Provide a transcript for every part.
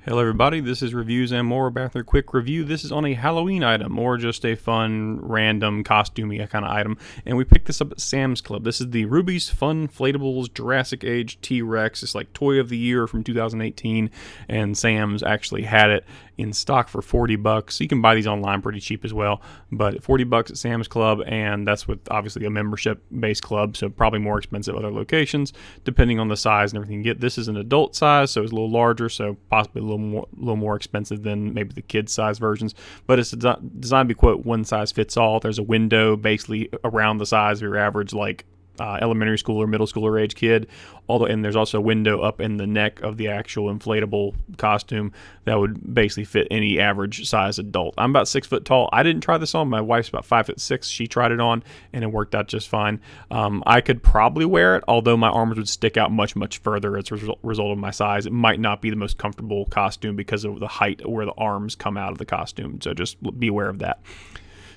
Hello everybody, this is Reviews and More. Back with a quick review. This is on a Halloween item or just a fun, random, costumey kind of item. And we picked this up at Sam's Club. This is the Rubies Fun Flatables Jurassic Age T-Rex. It's like Toy of the Year from 2018, and Sam's actually had it in stock for $40. You can buy these online pretty cheap as well, but $40 at Sam's Club, and that's with obviously a membership-based club, so probably more expensive at other locations, depending on the size and everything you get. This is an adult size, so it's a little larger, so possibly a little more expensive than maybe the kid size versions, but it's designed to be, quote, one size fits all. There's a window basically around the size of your average, like, elementary school or middle schooler age kid, and there's also a window up in the neck of the actual inflatable costume that would basically fit any average size adult. I'm about 6 foot tall. I didn't try this on. My wife's about 5'6". She tried it on and it worked out just fine. I could probably wear it, although my arms would stick out much further as a result of my size. It might not be the most comfortable costume because of the height where the arms come out of the costume, so just be aware of that.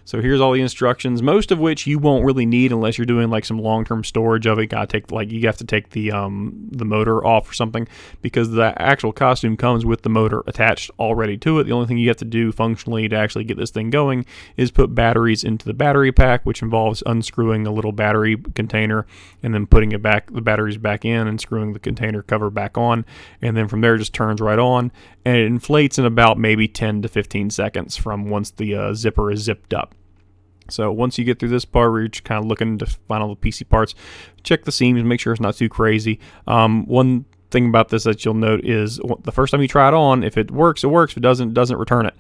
So here's all the instructions, most of which you won't really need unless you're doing like some long-term storage of it. You have to take the motor off or something, because the actual costume comes with the motor attached already to it. The only thing you have to do functionally to actually get this thing going is put batteries into the battery pack, which involves unscrewing the little battery container and then putting the batteries back in and screwing the container cover back on, and then from there it just turns right on, and it inflates in about maybe 10 to 15 seconds from once the zipper is zipped up. So once you get through this part where you're just kind of looking to find all the PC parts, check the seams, make sure it's not too crazy. One thing about this that you'll note is the first time you try it on, if it works, it works. If it doesn't return it.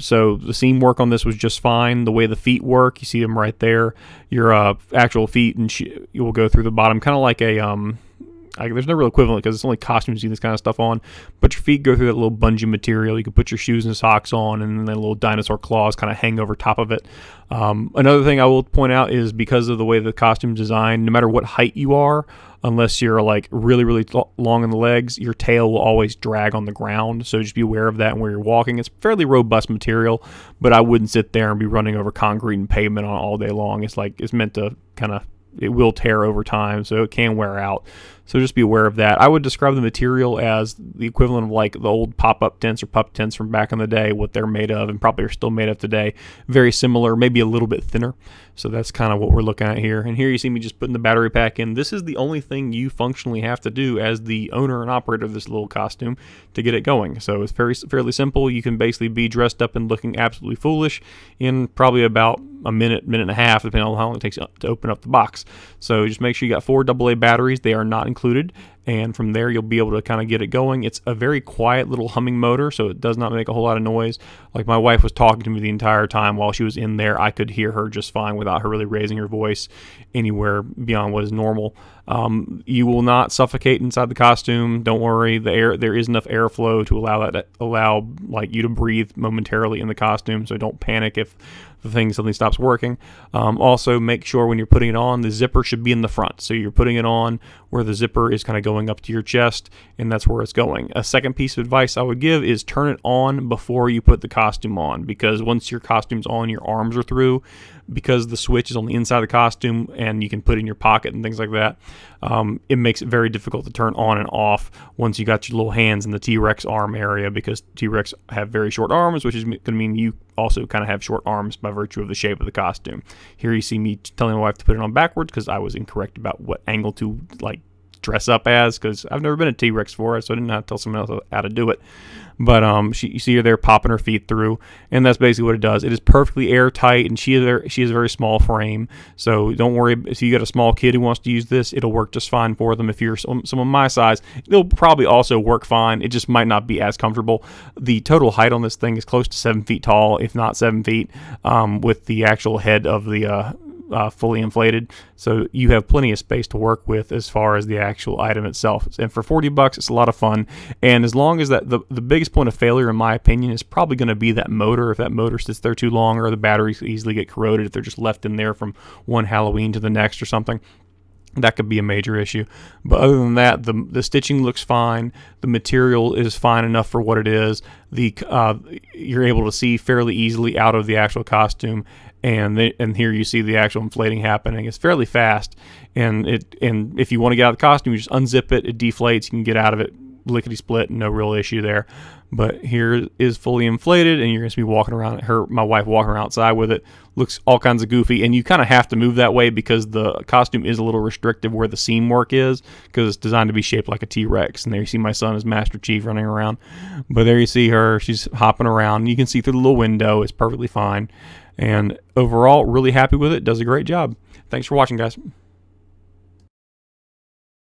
So the seam work on this was just fine. The way the feet work, you see them right there. Your actual feet, and you will go through the bottom, kind of like a there's no real equivalent because it's only costumes you see this kind of stuff on, but your feet go through that little bungee material. You can put your shoes and socks on, and then little dinosaur claws kind of hang over top of it. Another thing I will point out is because of the way the costume's designed, no matter what height you are, unless you're like really long in the legs, your tail will always drag on the ground. So just be aware of that when you're walking. It's fairly robust material, but I wouldn't sit there and be running over concrete and pavement on all day long. It's meant to it will tear over time, so it can wear out. So just be aware of that. I would describe the material as the equivalent of like the old pop-up tents or pup tents from back in the day, what they're made of and probably are still made of today. Very similar, maybe a little bit thinner. So that's kind of what we're looking at here. And here you see me just putting the battery pack in. This is the only thing you functionally have to do as the owner and operator of this little costume to get it going. So it's fairly simple. You can basically be dressed up and looking absolutely foolish in probably about a minute and a half, depending on how long it takes to open up the box. So just make sure you got 4 AA batteries. They are not included, and from there you'll be able to kind of get it going. It's a very quiet little humming motor, so it does not make a whole lot of noise. Like, my wife was talking to me the entire time while she was in there. I could hear her just fine without her really raising her voice anywhere beyond what is normal. You will not suffocate inside the costume. Don't worry. There is enough airflow to allow like you to breathe momentarily in the costume, so don't panic if the thing suddenly stops working. Also, make sure when you're putting it on, the zipper should be in the front. So you're putting it on where the zipper is kind of going up to your chest, and that's where it's going. A second piece of advice I would give is turn it on before you put the costume on, because once your costume's on, your arms are through, because the switch is on the inside of the costume and you can put it in your pocket and things like that. It makes it very difficult to turn on and off once you got your little hands in the T-Rex arm area, because T-Rex have very short arms, which is going to mean you also kind of have short arms by virtue of the shape of the costume. Here you see me telling my wife to put it on backwards because I was incorrect about what angle to like dress up as, because I've never been a T-Rex before, so I didn't have to tell someone else how to do it. But you see her there popping her feet through, and that's basically what it does. It is perfectly airtight, and she has a very small frame, so don't worry. If you got a small kid who wants to use this, it'll work just fine for them. If you're someone my size, it'll probably also work fine. It just might not be as comfortable. The total height on this thing is close to 7 feet tall, if not 7 feet, with the actual head of the fully inflated, so you have plenty of space to work with as far as the actual item itself. And for $40, it's a lot of fun. And as long as that, the biggest point of failure, in my opinion, is probably going to be that motor. If that motor sits there too long, or the batteries easily get corroded if they're just left in there from one Halloween to the next or something, that could be a major issue. But other than that, the stitching looks fine. The material is fine enough for what it is. You're able to see fairly easily out of the actual costume, and here you see the actual inflating happening. It's fairly fast, and if you want to get out of the costume, you just unzip it. It deflates. You can get out of it lickety split, no real issue there. But here is fully inflated, and you're going to be walking around, my wife walking around outside with it. Looks all kinds of goofy, and you kind of have to move that way because the costume is a little restrictive where the seam work is, because it's designed to be shaped like a T-Rex. And there you see my son as Master Chief running around. But there you see her. She's hopping around. You can see through the little window. It's perfectly fine. And overall, really happy with it. Does a great job. Thanks for watching, guys.